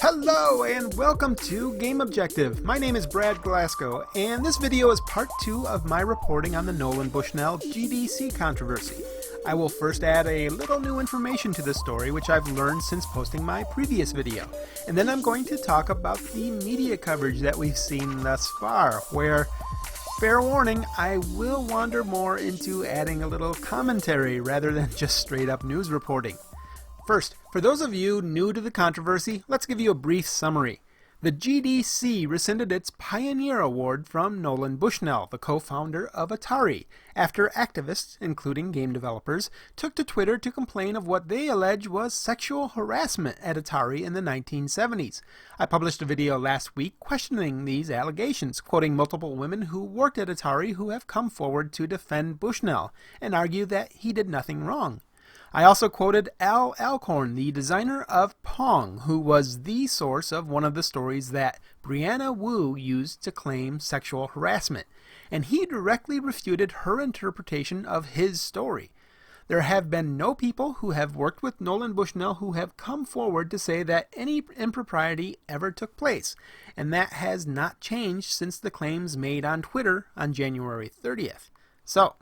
Hello and welcome to Game Objective. My name is Brad Glasgow, and this video is part 2 of my reporting on the Nolan Bushnell GDC controversy. I will first add a little new information to the story which I've learned since posting my previous video, and then I'm going to talk about the media coverage that we've seen thus far, where, fair warning, I will wander more into adding a little commentary rather than just straight up news reporting. First, for those of you new to the controversy, let's give you a brief summary. The GDC rescinded its Pioneer Award from Nolan Bushnell, the co-founder of Atari, after activists, including game developers, took to Twitter to complain of what they allege was sexual harassment at Atari in the 1970s. I published a video last week questioning these allegations, quoting multiple women who worked at Atari who have come forward to defend Bushnell and argue that he did nothing wrong. I also quoted Al Alcorn, the designer of Pong, who was the source of one of the stories that Brianna Wu used to claim sexual harassment, and he directly refuted her interpretation of his story. There have been no people who have worked with Nolan Bushnell who have come forward to say that any impropriety ever took place, and that has not changed since the claims made on Twitter on January 30th. So,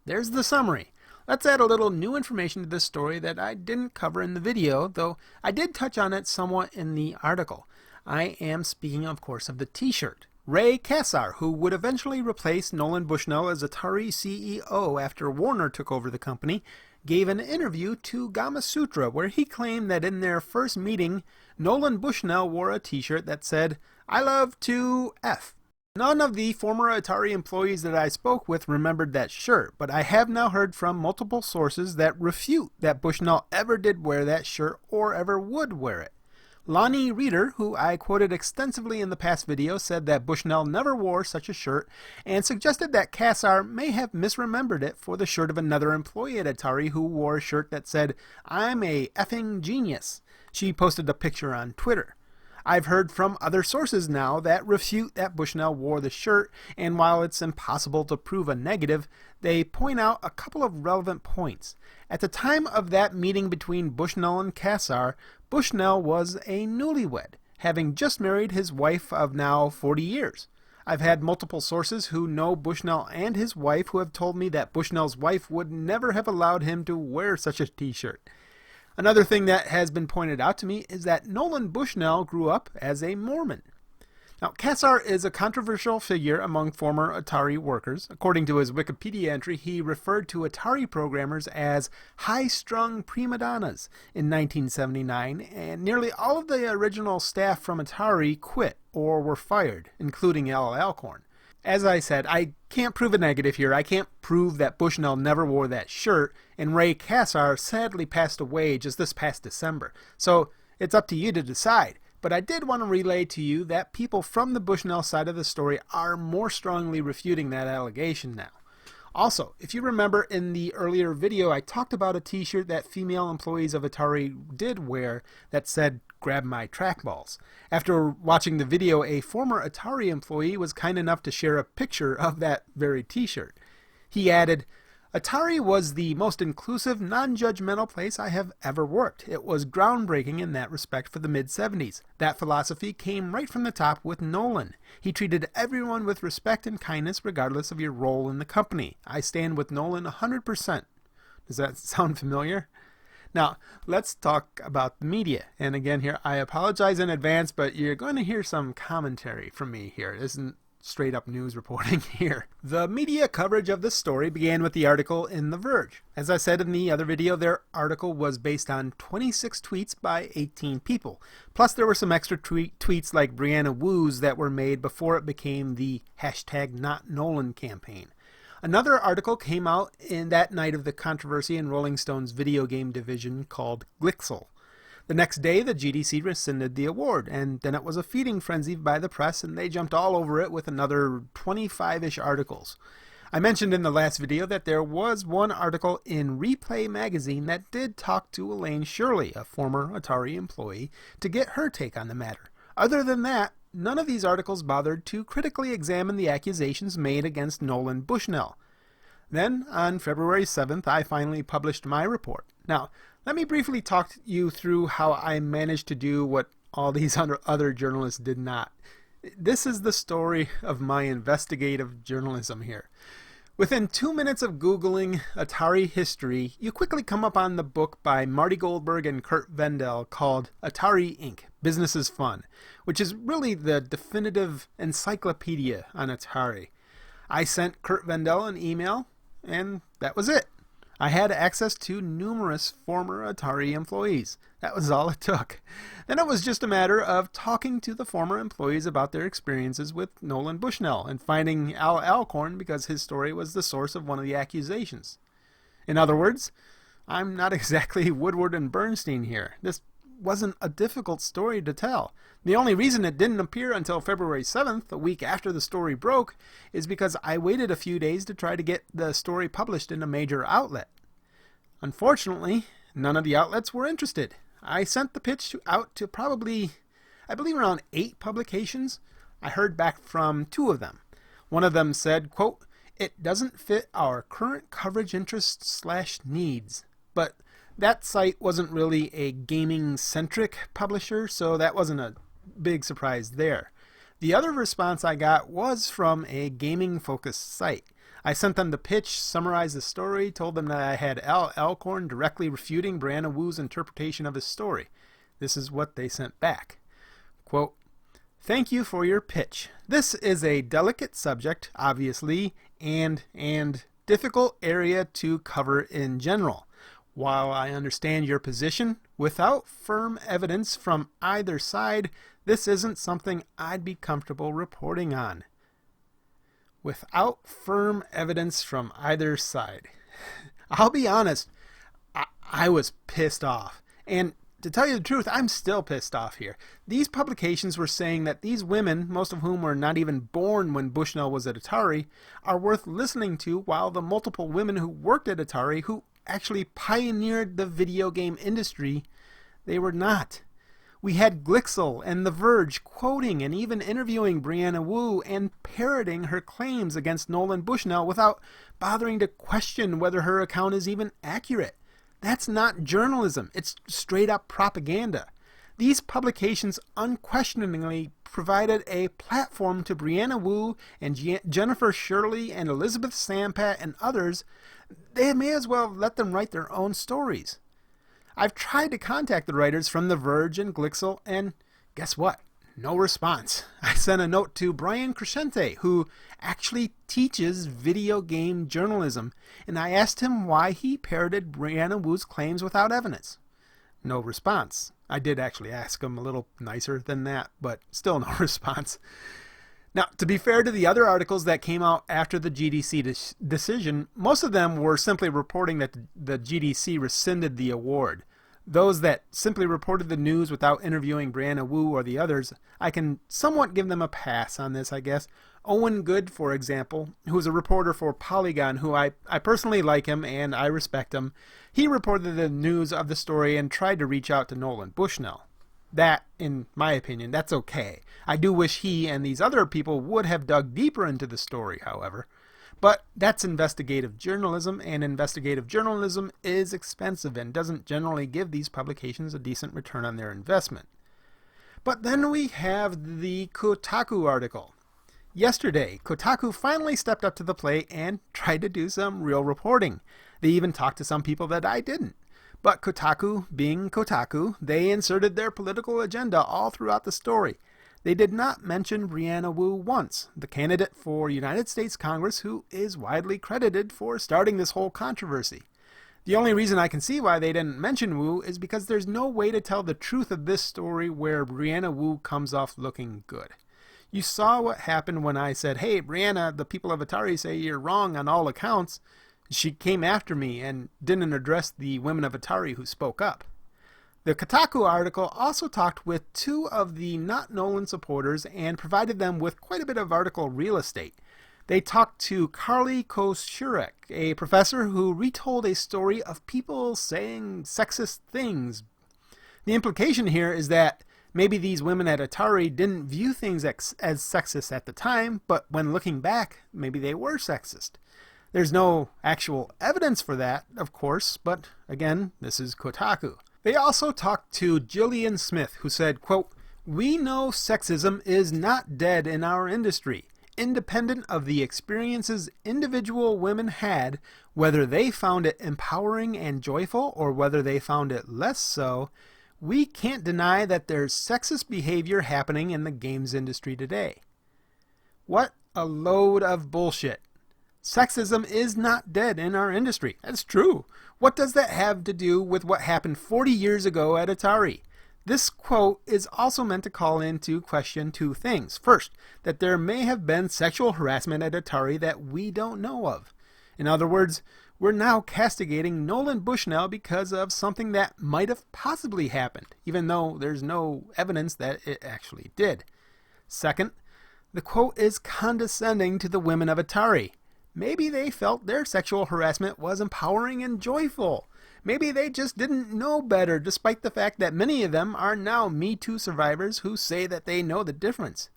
there's the summary. Let's add a little new information to this story that I didn't cover in the video, though I did touch on it somewhat in the article. I am speaking, of course, of the t-shirt. Ray Kassar, who would eventually replace Nolan Bushnell as Atari CEO after Warner took over the company, gave an interview to Gamasutra where he claimed that in their first meeting, Nolan Bushnell wore a t-shirt that said, "I love to F." None of the former Atari employees that I spoke with remembered that shirt, but I have now heard from multiple sources that refute that Bushnell ever did wear that shirt or ever would wear it. Lonnie Reeder, who I quoted extensively in the past video, said that Bushnell never wore such a shirt and suggested that Kassar may have misremembered it for the shirt of another employee at Atari who wore a shirt that said, "I'm a effing genius." She posted a picture on Twitter. I've heard from other sources now that refute that Bushnell wore the shirt, and while it's impossible to prove a negative, they point out a couple of relevant points. At the time of that meeting between Bushnell and Kassar, Bushnell was a newlywed, having just married his wife of now 40 years. I've had multiple sources who know Bushnell and his wife who have told me that Bushnell's wife would never have allowed him to wear such a t-shirt. Another thing that has been pointed out to me is that Nolan Bushnell grew up as a Mormon. Now, Kassar is a controversial figure among former Atari workers. According to his Wikipedia entry, he referred to Atari programmers as high-strung prima donnas in 1979, and nearly all of the original staff from Atari quit or were fired, including Al Alcorn. As I said, I can't prove a negative here. I can't prove that Bushnell never wore that shirt, and Ray Kassar sadly passed away just this past December. So it's up to you to decide. But I did want to relay to you that people from the Bushnell side of the story are more strongly refuting that allegation now. Also, if you remember in the earlier video, I talked about a t-shirt that female employees of Atari did wear that said, "Grab my trackballs." After watching the video, a former Atari employee was kind enough to share a picture of that very t-shirt. He added, "Atari was the most inclusive, non-judgmental place I have ever worked. It was groundbreaking in that respect for the mid-70s. That philosophy came right from the top with Nolan. He treated everyone with respect and kindness regardless of your role in the company. I stand with Nolan 100%. Does that sound familiar? Now, let's talk about the media. And again here, I apologize in advance, but you're going to hear some commentary from me here. It isn't straight up news reporting here. The media coverage of this story began with the article in The Verge. As I said in the other video, their article was based on 26 tweets by 18 people. Plus there were some extra tweets like Brianna Wu's that were made before it became the #NotNolan campaign. Another article came out in that night of the controversy in Rolling Stone's video game division called Glixel. The next day, the GDC rescinded the award, and then it was a feeding frenzy by the press, and they jumped all over it with another 25-ish articles. I mentioned in the last video that there was one article in Replay magazine that did talk to Elaine Shirley, a former Atari employee, to get her take on the matter. Other than that, none of these articles bothered to critically examine the accusations made against Nolan Bushnell. Then, on February 7th, I finally published my report. Now, let me briefly talk you through how I managed to do what all these other journalists did not. This is the story of my investigative journalism here. Within 2 minutes of Googling Atari history, you quickly come up on the book by Marty Goldberg and Kurt Vendel called Atari Inc. Business is Fun, which is really the definitive encyclopedia on Atari. I sent Kurt Vendel an email, and that was it. I had access to numerous former Atari employees. That was all it took. Then it was just a matter of talking to the former employees about their experiences with Nolan Bushnell and finding Al Alcorn because his story was the source of one of the accusations. In other words, I'm not exactly Woodward and Bernstein here. This wasn't a difficult story to tell. The only reason it didn't appear until February 7th, a week after the story broke, is because I waited a few days to try to get the story published in a major outlet. Unfortunately, none of the outlets were interested. I sent the pitch out to probably, I believe, around 8 publications. I heard back from 2 of them. One of them said, quote, "It doesn't fit our current coverage interests/needs." But that site wasn't really a gaming-centric publisher, so that wasn't a big surprise there. The other response I got was from a gaming-focused site. I sent them the pitch, summarized the story, told them that I had Al Alcorn directly refuting Brianna Wu's interpretation of his story. This is what they sent back. Quote, "Thank you for your pitch. This is a delicate subject, obviously, and difficult area to cover in general. While I understand your position, without firm evidence from either side, this isn't something I'd be comfortable reporting on." Without firm evidence from either side. I'll be honest, I was pissed off. And to tell you the truth, I'm still pissed off here. These publications were saying that these women, most of whom were not even born when Bushnell was at Atari, are worth listening to, while the multiple women who worked at Atari, who actually pioneered the video game industry, they were not. We had Glixel and The Verge quoting and even interviewing Brianna Wu and parroting her claims against Nolan Bushnell without bothering to question whether her account is even accurate. That's not journalism. It's straight up propaganda. These publications unquestioningly provided a platform to Brianna Wu and Jennifer Shirley and Elizabeth Sampat and others. They may as well let them write their own stories. I've tried to contact the writers from The Verge and Glixel, and guess what? No response. I sent a note to Brian Crescente, who actually teaches video game journalism, and I asked him why he parroted Brianna Wu's claims without evidence. No response. I did actually ask him a little nicer than that, but still no response. Now, to be fair to the other articles that came out after the GDC decision, most of them were simply reporting that the GDC rescinded the award. Those that simply reported the news without interviewing Brianna Wu or the others, I can somewhat give them a pass on this, I guess. Owen Good, for example, who is a reporter for Polygon, who I personally like him and I respect him, he reported the news of the story and tried to reach out to Nolan Bushnell. That, in my opinion, that's okay. I do wish he and these other people would have dug deeper into the story, however. But that's investigative journalism, and investigative journalism is expensive and doesn't generally give these publications a decent return on their investment. But then we have the Kotaku article. Yesterday, Kotaku finally stepped up to the plate and tried to do some real reporting. They even talked to some people that I didn't. But Kotaku, being Kotaku, they inserted their political agenda all throughout the story. They did not mention Brianna Wu once, the candidate for United States Congress who is widely credited for starting this whole controversy. The only reason I can see why they didn't mention Wu is because there's no way to tell the truth of this story where Brianna Wu comes off looking good. You saw what happened when I said, "Hey, Brianna, the people of Atari say you're wrong on all accounts." She came after me and didn't address the women of Atari who spoke up. The Kotaku article also talked with 2 of the not Nolan supporters and provided them with quite a bit of article real estate. They talked to Carly Koshurek, a professor who retold a story of people saying sexist things. The implication here is that maybe these women at Atari didn't view things as sexist at the time, but when looking back, maybe they were sexist. There's no actual evidence for that, of course, but again, this is Kotaku. They also talked to Jillian Smith, who said, quote, We know sexism is not dead in our industry. Independent of the experiences individual women had, whether they found it empowering and joyful or whether they found it less so, we can't deny that there's sexist behavior happening in the games industry today. What a load of bullshit. Sexism is not dead in our industry. That's true. What does that have to do with what happened 40 years ago at Atari? This quote is also meant to call into question two things. First, that there may have been sexual harassment at Atari that we don't know of. In other words, we're now castigating Nolan Bushnell because of something that might have possibly happened, even though there's no evidence that it actually did. Second, the quote is condescending to the women of Atari. Maybe they felt their sexual harassment was empowering and joyful. Maybe they just didn't know better, despite the fact that many of them are now Me Too survivors who say that they know the difference.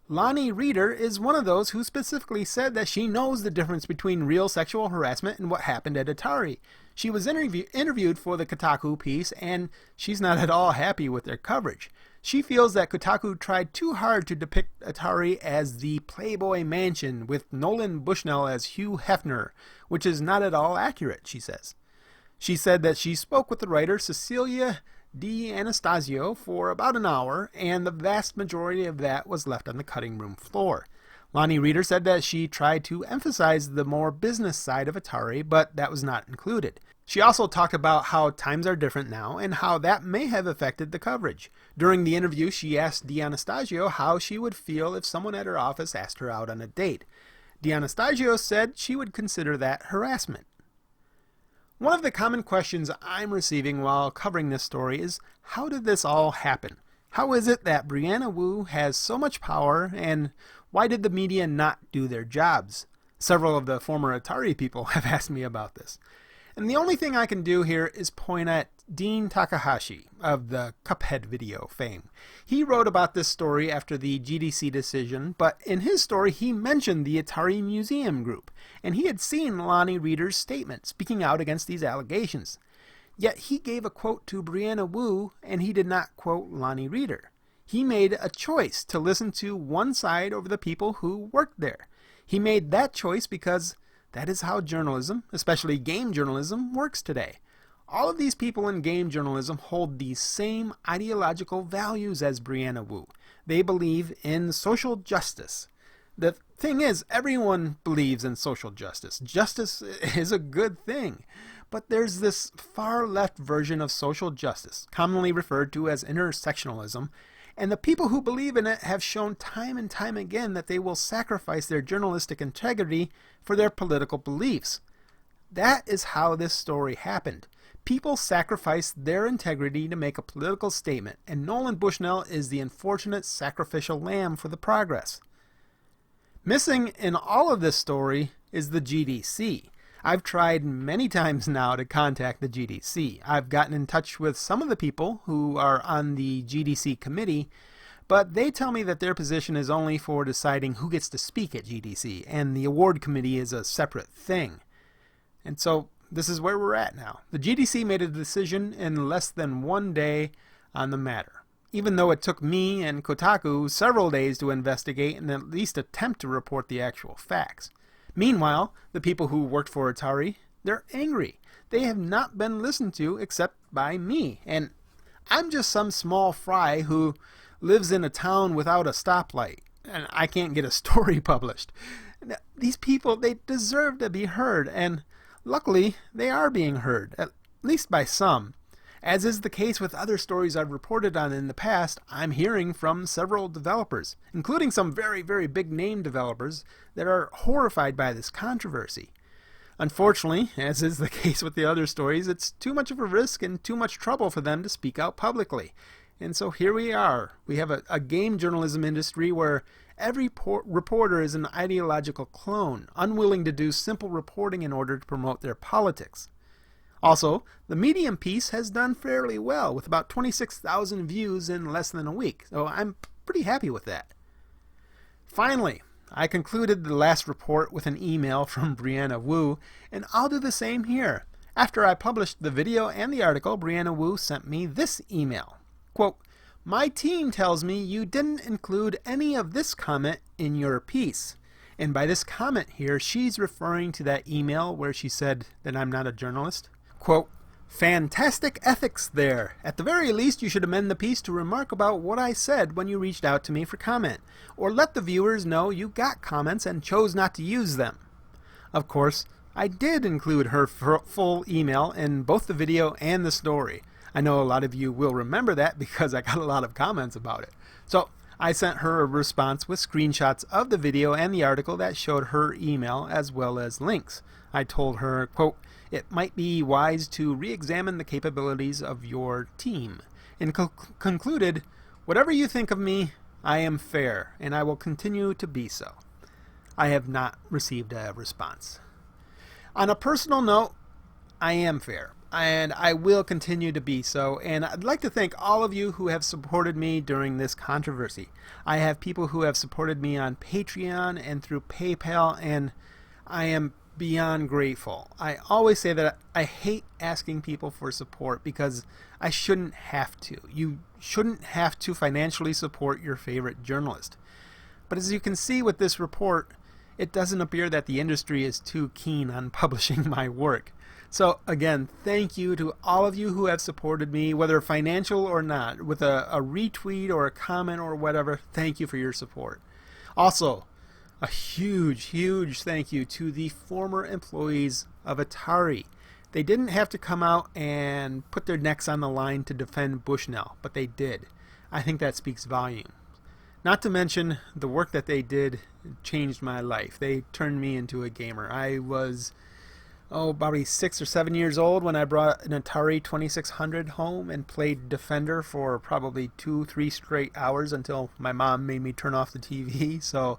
Lonnie Reeder is one of those who specifically said that she knows the difference between real sexual harassment and what happened at Atari. She was interviewed for the Kotaku piece, and she's not at all happy with their coverage. She feels that Kotaku tried too hard to depict Atari as the Playboy Mansion with Nolan Bushnell as Hugh Hefner, which is not at all accurate, she says. She said that she spoke with the writer Cecilia D'Anastasio for about an hour, and the vast majority of that was left on the cutting room floor. Lonnie Reeder said that she tried to emphasize the more business side of Atari, but that was not included. She also talked about how times are different now and how that may have affected the coverage. During the interview, she asked D'Anastasio how she would feel if someone at her office asked her out on a date. D'Anastasio said she would consider that harassment. One of the common questions I'm receiving while covering this story is, how did this all happen? How is it that Brianna Wu has so much power, and why did the media not do their jobs? Several of the former Atari people have asked me about this. And the only thing I can do here is point at Dean Takahashi of the Cuphead video fame. He wrote about this story after the GDC decision, but in his story he mentioned the Atari Museum Group, and he had seen Lonnie Reeder's statement speaking out against these allegations. Yet he gave a quote to Brianna Wu, and he did not quote Lonnie Reeder. He made a choice to listen to one side over the people who worked there. He made that choice because that is how journalism, especially game journalism, works today. All of these people in game journalism hold the same ideological values as Brianna Wu. They believe in social justice. The thing is, everyone believes in social justice. Justice is a good thing. But there's this far left version of social justice, commonly referred to as intersectionalism, and the people who believe in it have shown time and time again that they will sacrifice their journalistic integrity for their political beliefs. That is how this story happened. People sacrificed their integrity to make a political statement, and Nolan Bushnell is the unfortunate sacrificial lamb for the progress. Missing in all of this story is the GDC. I've tried many times now to contact the GDC. I've gotten in touch with some of the people who are on the GDC committee, but they tell me that their position is only for deciding who gets to speak at GDC, and the award committee is a separate thing. And so this is where we're at now. The GDC made a decision in less than 1 day on the matter, even though it took me and Kotaku several days to investigate and at least attempt to report the actual facts. Meanwhile, the people who worked for Atari, they're angry. They have not been listened to except by me, and I'm just some small fry who lives in a town without a stoplight, and I can't get a story published. These people, they deserve to be heard, and luckily, they are being heard, at least by some. As is the case with other stories I've reported on in the past, I'm hearing from several developers, including some very, very big name developers that are horrified by this controversy. Unfortunately, as is the case with the other stories, it's too much of a risk and too much trouble for them to speak out publicly. And so here we are. We have a game journalism industry where every reporter is an ideological clone, unwilling to do simple reporting in order to promote their politics. Also, the Medium piece has done fairly well, with about 26,000 views in less than a week, so I'm pretty happy with that. Finally, I concluded the last report with an email from Brianna Wu, and I'll do the same here. After I published the video and the article, Brianna Wu sent me this email. Quote, My team tells me you didn't include any of this comment in your piece. And by this comment here, she's referring to that email where she said that I'm not a journalist. Quote, "Fantastic ethics there. At the very least, you should amend the piece to remark about what I said when you reached out to me for comment, or let the viewers know you got comments and chose not to use them." Of course, I did include her full email in both the video and the story. I know a lot of you will remember that because I got a lot of comments about it. So I sent her a response with screenshots of the video and the article that showed her email as well as links. I told her, quote, "It might be wise to re-examine the capabilities of your team," and concluded, "Whatever you think of me, I am fair, and I will continue to be so." I have not received a response. On a personal note, I am fair, and I will continue to be so, and I'd like to thank all of you who have supported me during this controversy. I have people who have supported me on Patreon and through PayPal, and I am beyond grateful. I always say that I hate asking people for support because I shouldn't have to. You shouldn't have to financially support your favorite journalist. But as you can see with this report, it doesn't appear that the industry is too keen on publishing my work. So again, thank you to all of you who have supported me, whether financial or not, with a retweet or a comment or whatever. Thank you for your support. Also, a huge thank you to the former employees of Atari. They didn't have to come out and put their necks on the line to defend Bushnell, but they did. I think that speaks volumes. Not to mention, the work that they did changed my life. They turned me into a gamer. I was, probably 6 or 7 years old when I brought an Atari 2600 home and played Defender for probably 2-3 straight hours until my mom made me turn off the TV. So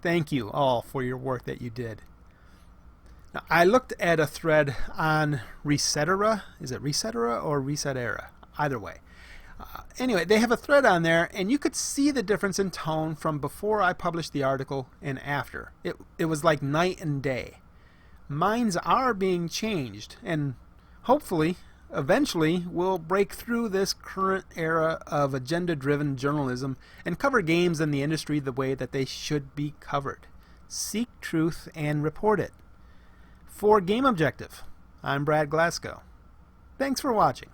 thank you all for your work that you did. Now, I looked at a thread on Resetera. Is it Resetera or Resetera? Either way. Anyway, they have a thread on there, and you could see the difference in tone from before I published the article and after. It was like night and day. Minds are being changed, and hopefully, eventually, we'll break through this current era of agenda-driven journalism and cover games in the industry the way that they should be covered. Seek truth and report it. For Game Objective, I'm Brad Glasgow. Thanks for watching.